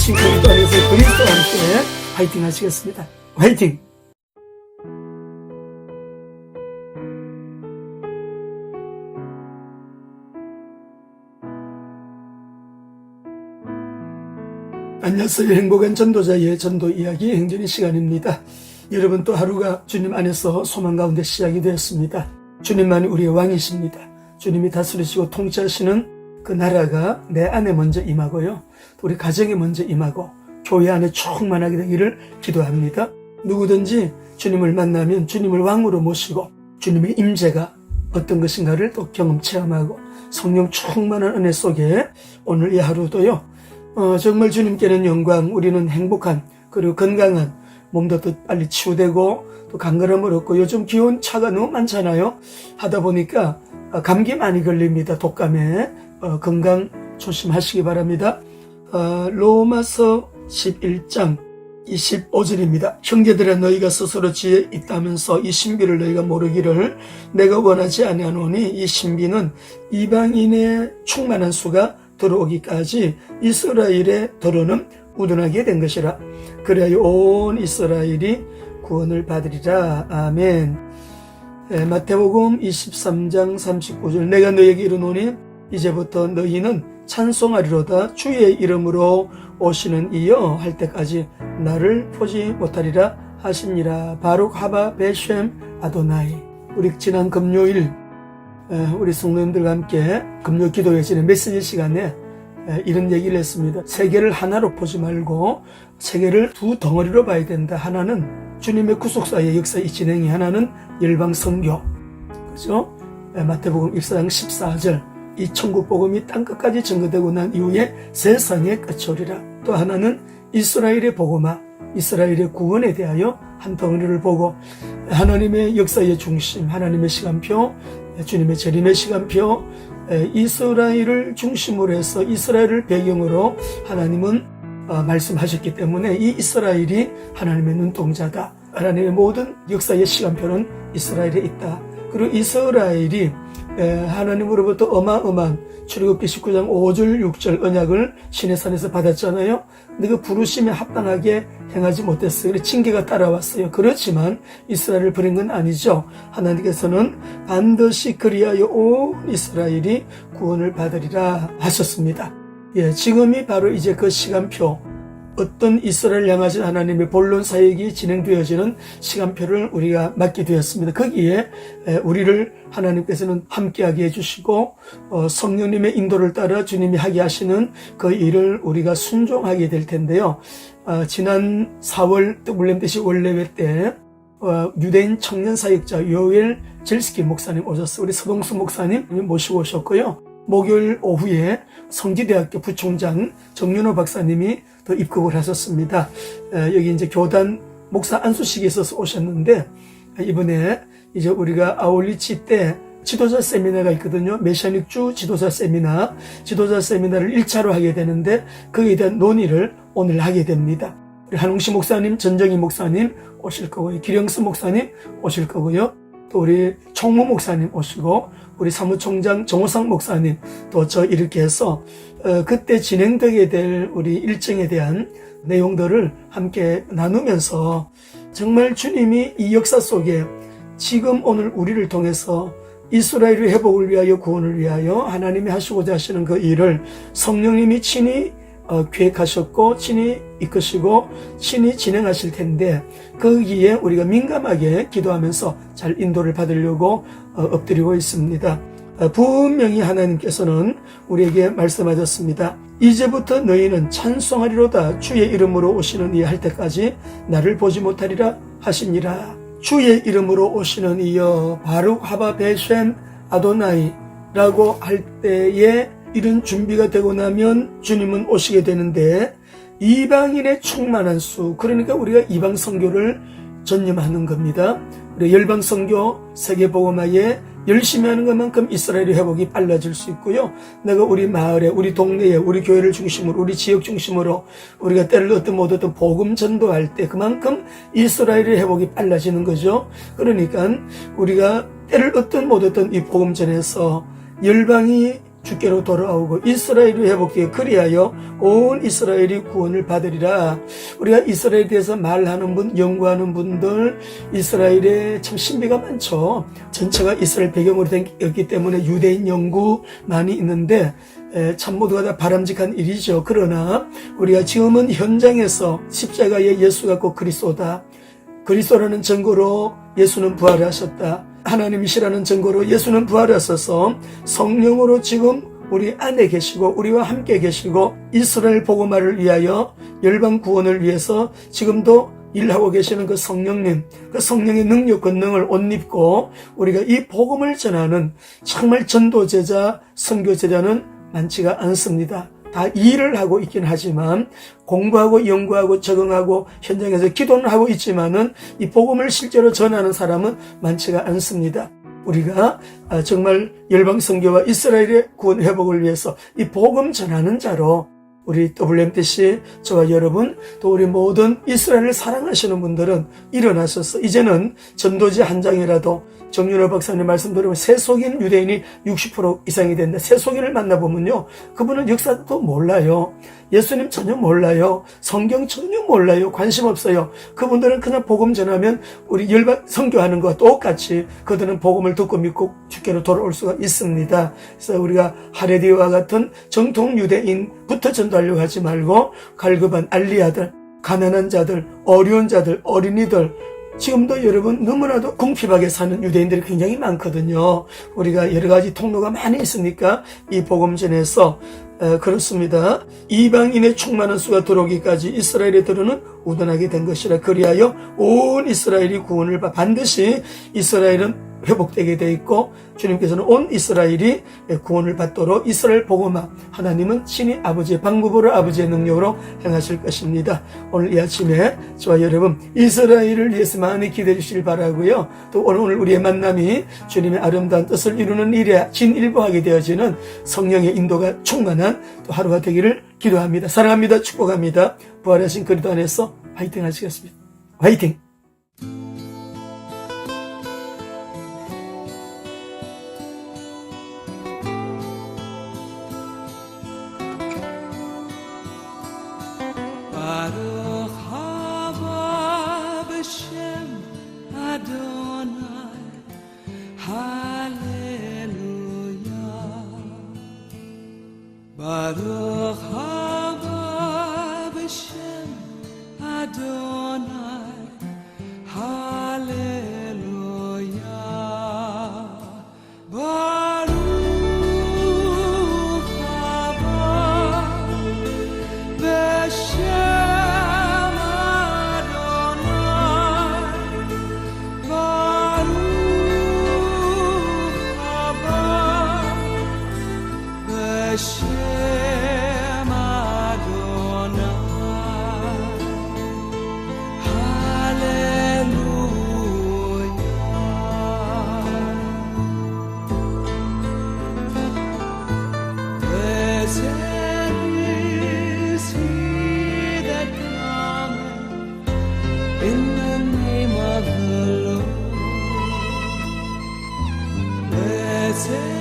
이루신 그리스도 안에서 그리스도와 함께 화이팅 하시겠습니다. 화이팅! 안녕하세요. 행복한 전도자의 전도 이야기 행전의 시간입니다. 여러분, 또 하루가 주님 안에서 소망 가운데 시작이 되었습니다. 주님만이 우리의 왕이십니다. 주님이 다스리시고 통치하시는 그 나라가 내 안에 먼저 임하고요, 우리 가정에 먼저 임하고 교회 안에 충만하게 되기를 기도합니다. 누구든지 주님을 만나면 주님을 왕으로 모시고 주님의 임재가 어떤 것인가를 또 경험 체험하고 성령 충만한 은혜 속에 오늘 이 하루도요, 정말 주님께는 영광, 우리는 행복한 그리고 건강한 몸도 더 빨리 치유되고 또 강건함을 얻고, 요즘 기온 차가 너무 많잖아요. 하다 보니까 감기 많이 걸립니다. 독감에 건강 조심하시기 바랍니다. 로마서 11장 25절입니다. 형제들아, 너희가 스스로 지혜 있다면서 이 신비를 너희가 모르기를 내가 원하지 아니하노니, 이 신비는 이방인의 충만한 수가 들어오기까지 이스라엘의 더러는 우둔하게 된 것이라. 그래야 온 이스라엘이 구원을 받으리라. 아멘. 마태복음 23장 39절 내가 너희에게 이르노니 이제부터 너희는 찬송하리로다. 주의 이름으로 오시는 이여 할 때까지 나를 보지 못하리라 하시니라. 바룩 하바 베셴 아도나이. 우리 지난 금요일 우리 성도님들과 함께 금요 기도회 전에 메시지 시간에 이런 얘기를 했습니다. 세계를 하나로 보지 말고 세계를 두 덩어리로 봐야 된다. 하나는 주님의 구속사의 역사의 진행이, 하나는 열방 선교. 그죠? 마태복음 1장 14절. 이 천국 복음이 땅끝까지 전거되고 난 이후에 세상의 끝이 오리라. 또 하나는 이스라엘의 복음화, 이스라엘의 구원에 대하여 한 덩어리를 보고, 하나님의 역사의 중심, 하나님의 시간표, 주님의 재림의 시간표, 이스라엘을 중심으로 해서 이스라엘을 배경으로 하나님은 말씀하셨기 때문에 이 이스라엘이 하나님의 눈동자다. 하나님의 모든 역사의 시간표는 이스라엘에 있다. 그리고 이스라엘이 하나님으로부터 어마어마한 출애굽기 19장 5절 6절 언약을 시내산에서 받았잖아요. 근데 그 부르심에 합당하게 행하지 못했어요. 그래서 징계가 따라왔어요. 그렇지만 이스라엘을 버린 건 아니죠. 하나님께서는 반드시 그리하여 온 이스라엘이 구원을 받으리라 하셨습니다. 지금이 바로 이제 그 시간표, 어떤 이스라엘 향하신 하나님의 본론 사역이 진행되어지는 시간표를 우리가 맡게 되었습니다. 거기에 우리를 하나님께서는 함께하게 해주시고 성령님의 인도를 따라 주님이 하게 하시는 그 일을 우리가 순종하게 될 텐데요. 지난 4월 WMDC 원래회 때 유대인 청년 사역자 요엘 젤스키 목사님 오셨어요. 우리 서동수 목사님 모시고 오셨고요. 목요일 오후에 성지대학교 부총장 정윤호 박사님이 또 입국을 하셨습니다. 여기 이제 교단 목사 안수식에 있어서 오셨는데, 이번에 이제 우리가 아울리치 때 지도자 세미나가 있거든요. 메시아닉주 지도자 세미나를 1차로 하게 되는데 거기에 대한 논의를 오늘 하게 됩니다. 우리 한웅시 목사님, 전정희 목사님 오실 거고요. 기령수 목사님 오실 거고요. 또 우리 총무 목사님 오시고, 우리 사무총장 정호상 목사님, 또 저 이렇게 해서 그때 진행되게 될 우리 일정에 대한 내용들을 함께 나누면서, 정말 주님이 이 역사 속에 지금 오늘 우리를 통해서 이스라엘의 회복을 위하여, 구원을 위하여 하나님이 하시고자 하시는 그 일을 성령님이 친히 계획하셨고 친히 이끄시고 친히 진행하실 텐데, 거기에 우리가 민감하게 기도하면서 잘 인도를 받으려고 엎드리고 있습니다. 분명히 하나님께서는 우리에게 말씀하셨습니다. 이제부터 너희는 찬송하리로다. 주의 이름으로 오시는 이 할 때까지 나를 보지 못하리라 하시니라. 주의 이름으로 오시는 이여 바룩 하바 베셴 아도나이 라고 할 때에 이런 준비가 되고 나면 주님은 오시게 되는데, 이방인의 충만한 수, 그러니까 우리가 이방 선교를 전념하는 겁니다. 우리 열방 선교 세계복음화에 열심히 하는 것만큼 이스라엘의 회복이 빨라질 수 있고요. 내가 우리 마을에, 우리 동네에, 우리 교회를 중심으로, 우리 지역 중심으로 우리가 때를 얻든 못 얻든 복음 전도할 때 그만큼 이스라엘의 회복이 빨라지는 거죠. 그러니까 우리가 때를 얻든 못 얻든 이 복음 전에서 열방이 주께로 돌아오고 이스라엘이 회복되어 그리하여 온 이스라엘이 구원을 받으리라. 우리가 이스라엘에 대해서 말하는 분, 연구하는 분들, 이스라엘에 참 신비가 많죠. 전체가 이스라엘 배경으로 되었기 때문에 유대인 연구 많이 있는데 참 모두가 다 바람직한 일이죠. 그러나 우리가 지금은 현장에서 십자가에 예수가 곧 그리스도다, 그리스도라는 증거로 예수는 부활하셨다, 하나님이시라는 증거로 예수는 부활하셔서 성령으로 지금 우리 안에 계시고 우리와 함께 계시고 이스라엘 복음화를 위하여 열방 구원을 위해서 지금도 일하고 계시는 그 성령님, 그 성령의 능력 권능을 옷 입고 우리가 이 복음을 전하는 정말 전도제자, 선교제자는 많지가 않습니다. 다 일을 하고 있긴 하지만 공부하고 연구하고 적응하고 현장에서 기도는 하고 있지만은 이 복음을 실제로 전하는 사람은 많지가 않습니다. 우리가 정말 열방 선교와 이스라엘의 구원 회복을 위해서 이 복음 전하는 자로 우리 WMTC 저와 여러분 또 우리 모든 이스라엘을 사랑하시는 분들은 일어나셔서 이제는 전도지 한 장이라도 정윤호 박사님 말씀 들으면 세속인 유대인이 60% 이상이 된다. 세속인을 만나보면요, 그분은 역사도 몰라요. 예수님 전혀 몰라요. 성경 전혀 몰라요. 관심 없어요. 그분들은 그냥 복음 전하면 우리 열방 선교하는 것과 똑같이 그들은 복음을 듣고 믿고 주께로 돌아올 수가 있습니다. 그래서 우리가 하레디와 같은 정통 유대인부터 전도하려고 하지 말고 갈급한 알리아들, 가난한 자들, 어려운 자들, 어린이들, 지금도 여러분 너무나도 궁핍하게 사는 유대인들이 굉장히 많거든요. 우리가 여러 가지 통로가 많이 있으니까 이 복음 전에서 그렇습니다. 이방인의 충만한 수가 들어오기까지 이스라엘에 들어는 우둔하게 된 것이라. 그리하여 온 이스라엘이 구원을 반드시 이스라엘은 회복되게 돼 있고 주님께서는 온 이스라엘이 구원을 받도록 이스라엘 복음화 하나님은 친히 아버지의 방법으로 아버지의 능력으로 행하실 것입니다. 오늘 이 아침에 저와 여러분 이스라엘을 위해서 많이 기대해 주시길 바라고요. 또 오늘 우리의 만남이 주님의 아름다운 뜻을 이루는 일에 진일보하게 되어지는 성령의 인도가 충만한 또 하루가 되기를 기도합니다. 사랑합니다. 축복합니다. 부활하신 그리스도 안에서 화이팅 하시겠습니다. 화이팅! Baruch haba b'shem Adonai, Hallelujah. Baruch haba b'shem Adonai, Hallelujah. Baruch haba b'shem Hashem Adonai, Hallelujah. Blessed is he that cometh in the name of the Lord. Blessed